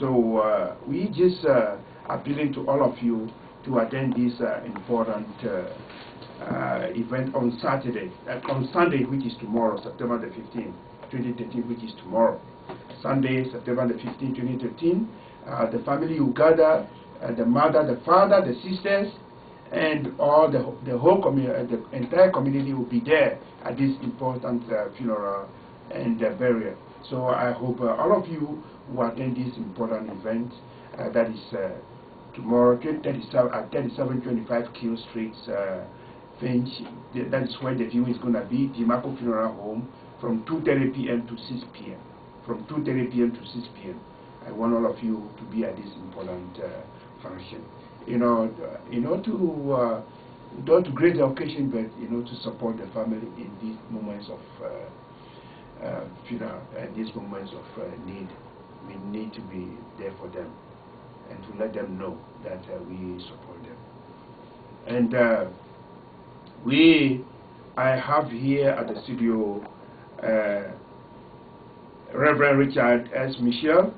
So we just appealing to all of you to attend this important event on Sunday, which is tomorrow, September the 15th, 2013, which is tomorrow. Sunday, September the 15th, 2013. The family will gather, the mother, the father, the sisters, and all the whole community, the entire community will be there at this important funeral and burial. So I hope all of you will attend this important event. That is tomorrow, 3725 Kill Street, Finch. That is where the viewing is going to be. DiMarco Funeral Home from 2:30 p.m. to 6 p.m. From 2:30 p.m. to 6 p.m. I want all of you to be at this important function. To grace the occasion, but to support the family in these moments of funeral and these moments of need. We need to be there for them and to let them know that we support them. And I have here at the studio Reverend Richard S. Michel,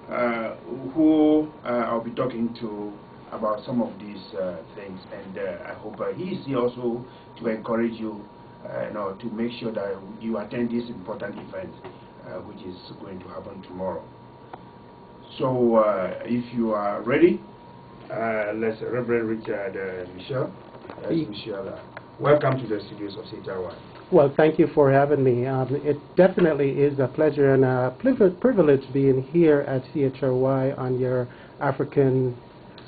who I'll be talking to about some of these things, and I hope he is here also to encourage you, to make sure that you attend this important event, which is going to happen tomorrow. So, if you are ready, let's Reverend Richard Michel. Welcome to the studios of CHRY. Well, thank you for having me. It definitely is a pleasure and a privilege being here at CHRY on your African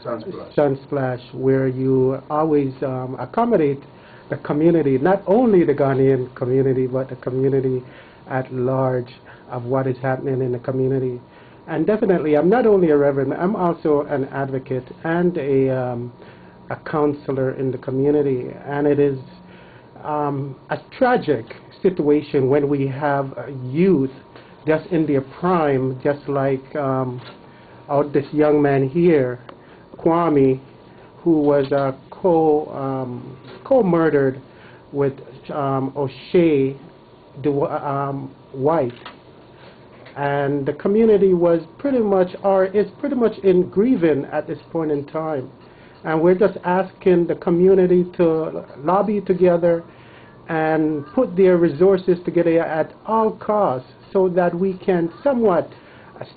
Sunsplash, where you always accommodate the community, not only the Ghanaian community, but the community at large of what is happening in the community. And definitely, I'm not only a reverend, I'm also an advocate and a counselor in the community. And it is a tragic situation when we have youth just in their prime, just like this young man here, Kwame, who was co-murdered with O'She Doyles-Whyte. And the community was pretty much, or is pretty much in grieving at this point in time. And we're just asking the community to lobby together and put their resources together at all costs so that we can somewhat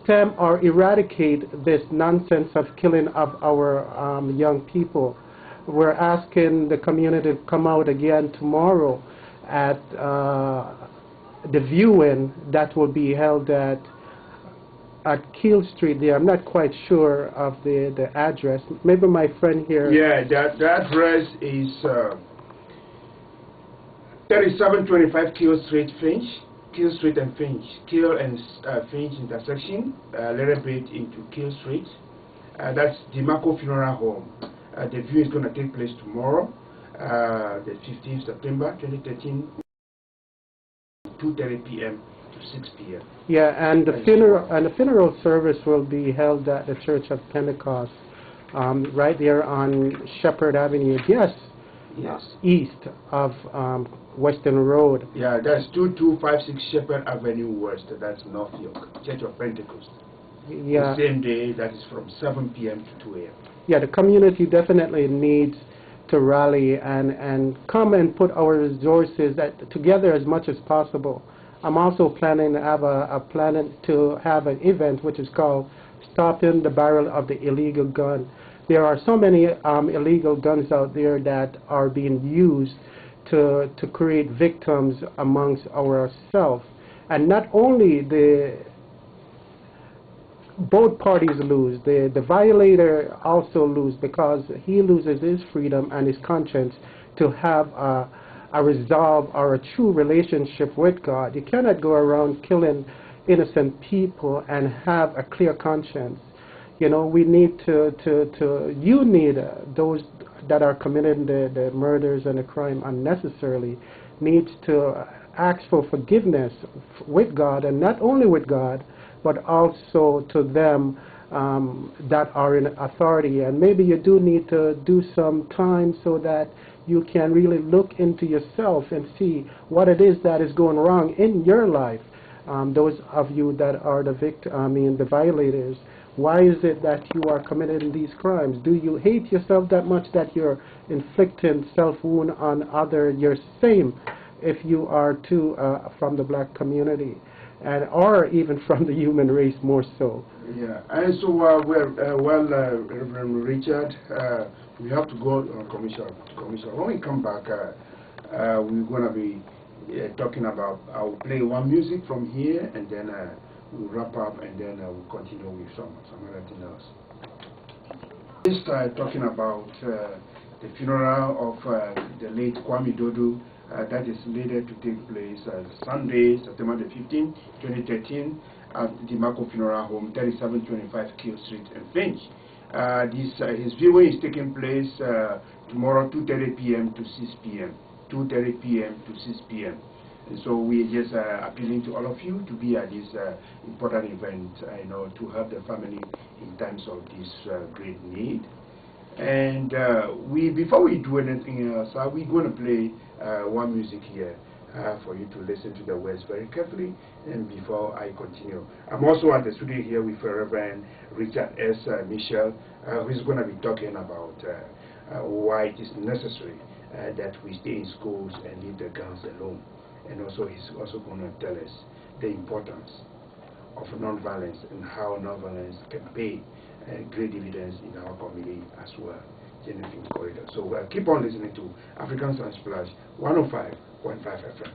stem or eradicate this nonsense of killing of our young people. We're asking the community to come out again tomorrow at the viewing that will be held at Kill Street there. I'm not quite sure of the address. Maybe my friend here. Yeah, the address is 3725 Kill Street, Finch. Kill Street and Finch. Kill and Finch intersection, a little bit into Kill Street. That's DiMarco Funeral Home. The view is going to take place tomorrow, the 15th September 2013, 2:30 p.m. to 6 p.m. Yeah, and the funeral service will be held at the Church of Pentecost, right there on Sheppard Avenue. Yes. East of Weston Road. Yeah, that's 2256 Sheppard Avenue West. That's North York, Church of Pentecost. Yeah. The same day, that is from 7 p.m. to 2 a.m. Yeah, the community definitely needs to rally and come and put our resources together as much as possible. I'm also planning to have an event which is called Stopping the Barrel of the Illegal Gun. There are so many illegal guns out there that are being used to create victims amongst ourselves. And not only both parties lose, the violator also loses because he loses his freedom and his conscience to have a resolve or a true relationship with God. You cannot go around killing innocent people and have a clear conscience. We need you need those that are committing the murders and the crime unnecessarily needs to ask for forgiveness with God, and not only with God, but also to them that are in authority. And maybe you do need to do some time so that you can really look into yourself and see what it is that is going wrong in your life. Those of you that are the violators, Why is it that you are committing these crimes? Do you hate yourself that much that you're inflicting self-wound on other? You're same if you are too from the black community, and or even from the human race more so. Yeah, and so Reverend Richard, we have to go on commercial. When we come back, we're going to be talking about, I'll play one music from here, and then we'll wrap up, and then we'll continue with some other thing else. Just talking about the funeral of the late Kwame Duodu, that is slated to take place Sunday, September the 15th, 2013, at the Marco Funeral Home, 3725 Kill Street in Finch. His viewing is taking place tomorrow, 2:30 p.m. to 6 p.m. 2:30 p.m. to 6 p.m. And so we're just appealing to all of you to be at this important event, to help the family in times of this great need. And before we do anything else, we're going to play one music here for you to listen to the words very carefully. And before I continue, I'm also at the studio here with Reverend Richard S. Michel, who's going to be talking about why it is necessary that we stay in schools and leave the guns alone. And also he's also going to tell us the importance of nonviolence and how nonviolence can pay great dividends in our community as well. Anything corridor. So keep on listening to African Sunplash 105.5 FM.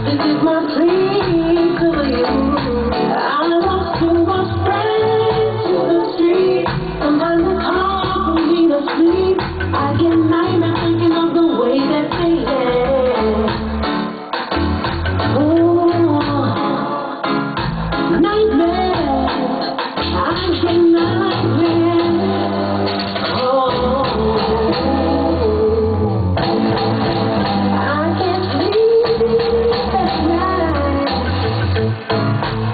This is my plea to you. I'm lost too much friends to the street. Sometimes it's hard for me to sleep. I get nightmares thinking of the way that they live. Oh, nightmares. I get nightmares. Oh.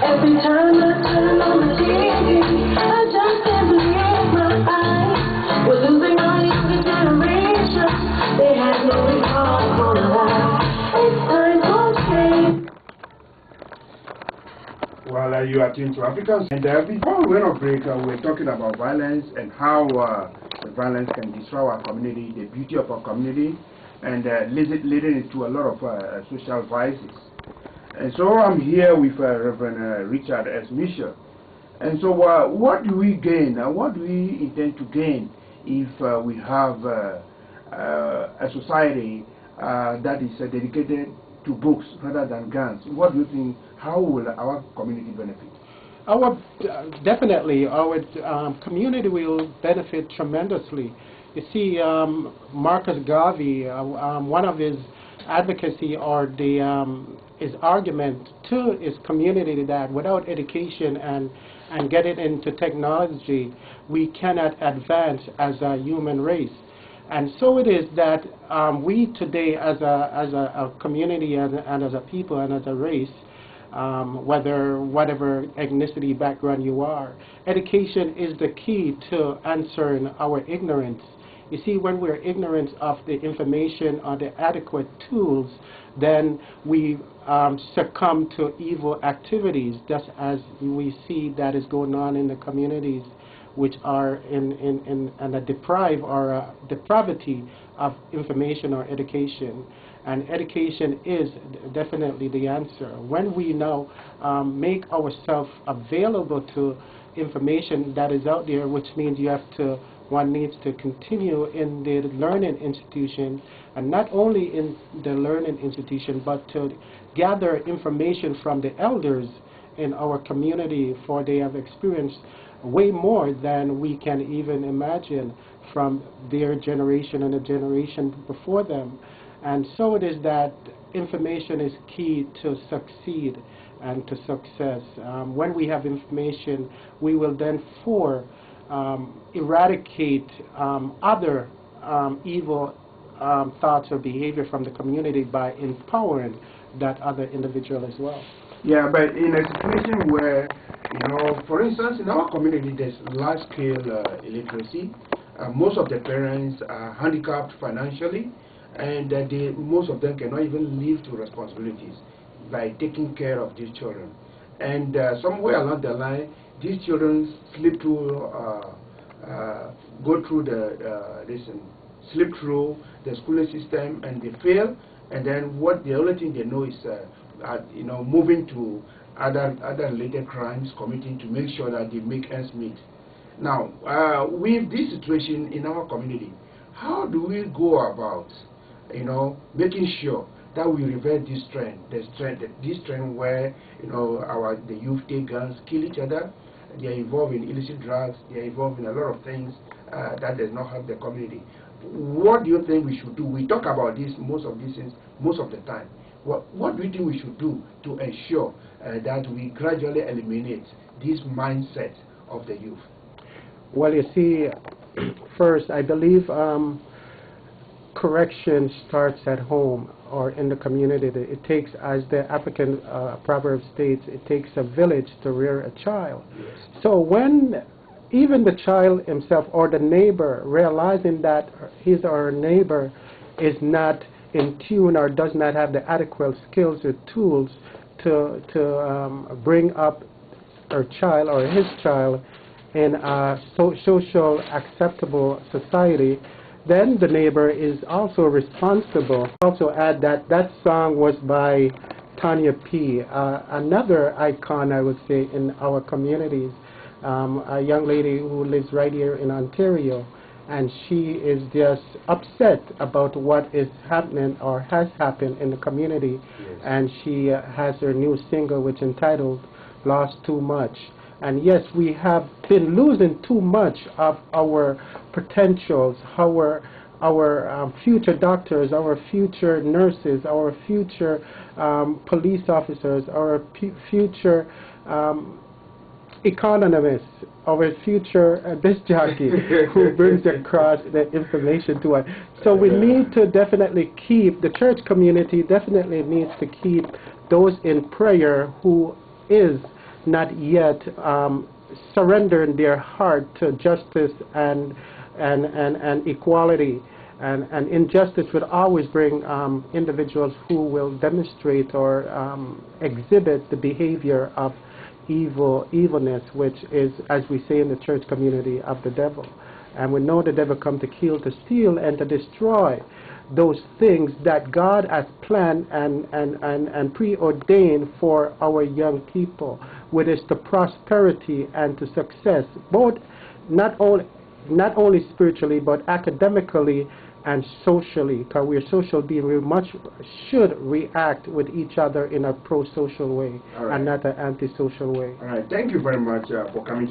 Every time I turn on the TV, I just can't believe my eyes. We're losing our younger generation. They have no recall for life. It's time for change. Well, you are tuned to Africans. And before we went on break, we're talking about violence and how the violence can destroy our community, the beauty of our community, and leading into a lot of social vices. And so I'm here with Reverend Richard S. Michel. And so what do we gain? What do we intend to gain if we have a society that is dedicated to books rather than guns? What do you think? How will our community benefit? Definitely, our community will benefit tremendously. You see, Marcus Garvey, one of his advocacy or his argument to his community that without education and getting into technology, we cannot advance as a human race. And so it is that we today as a community and as a people and as a race, whatever ethnicity background you are, education is the key to answering our ignorance. You see, when we're ignorant of the information or the adequate tools, then we succumb to evil activities, just as we see that is going on in the communities which are in a depravity of information or education. And education is definitely the answer. When we now make ourselves available to information that is out there, which means one needs to continue in the learning institution, and not only in the learning institution, but to gather information from the elders in our community, for they have experienced way more than we can even imagine from their generation and the generation before them. And so it is that information is key to succeed and to success. When we have information, we will then eradicate other evil thoughts or behavior from the community by empowering that other individual as well. Yeah, but in a situation where, for instance, in our community, there's large-scale illiteracy. Most of the parents are handicapped financially, and most of them cannot even live to responsibilities by taking care of these children. And somewhere along the line, these children slip through, slip through the schooling system, and they fail. And then the only thing they know is, moving to other related crimes, committing to make sure that they make ends meet. Now, with this situation in our community, how do we go about, making sure that we revert this trend, this trend where, the youth take guns, kill each other, they are involved in illicit drugs, they are involved in a lot of things that does not help the community. What do you think we should do? We talk about most of these things most of the time. What do you think we should do to ensure that we gradually eliminate this mindset of the youth? Well, you see, first, I believe correction starts at home or in the community. It takes, as the African proverb states, it takes a village to rear a child. Yes. So when even the child himself or the neighbor, realizing that his or her neighbor is not in tune or does not have the adequate skills or tools to bring up her child or his child in a social acceptable society, then the neighbor is also responsible. Also add that that song was by Tanya P., another icon, I would say, in our communities, a young lady who lives right here in Ontario, and she is just upset about what is happening or has happened in the community. Yes. And she has her new single, which is entitled Lost Too Much. And yes, we have been losing too much of our potentials, our future doctors, our future nurses, our future police officers, our future economists, our future disc jockey who brings across the information to us. So we need to definitely keep, the church community definitely needs to keep those in prayer who is not yet surrendering their heart to justice and equality. And injustice would always bring individuals who will demonstrate or exhibit the behavior of evilness, which is, as we say in the church community, of the devil. And we know the devil come to kill, to steal, and to destroy those things that God has planned and preordained for our young people, which is to prosperity and to success, both not only spiritually but academically and socially, because we're social beings. We much should react with each other in a pro-social way, and not an anti-social way. All right. Thank you very much for coming.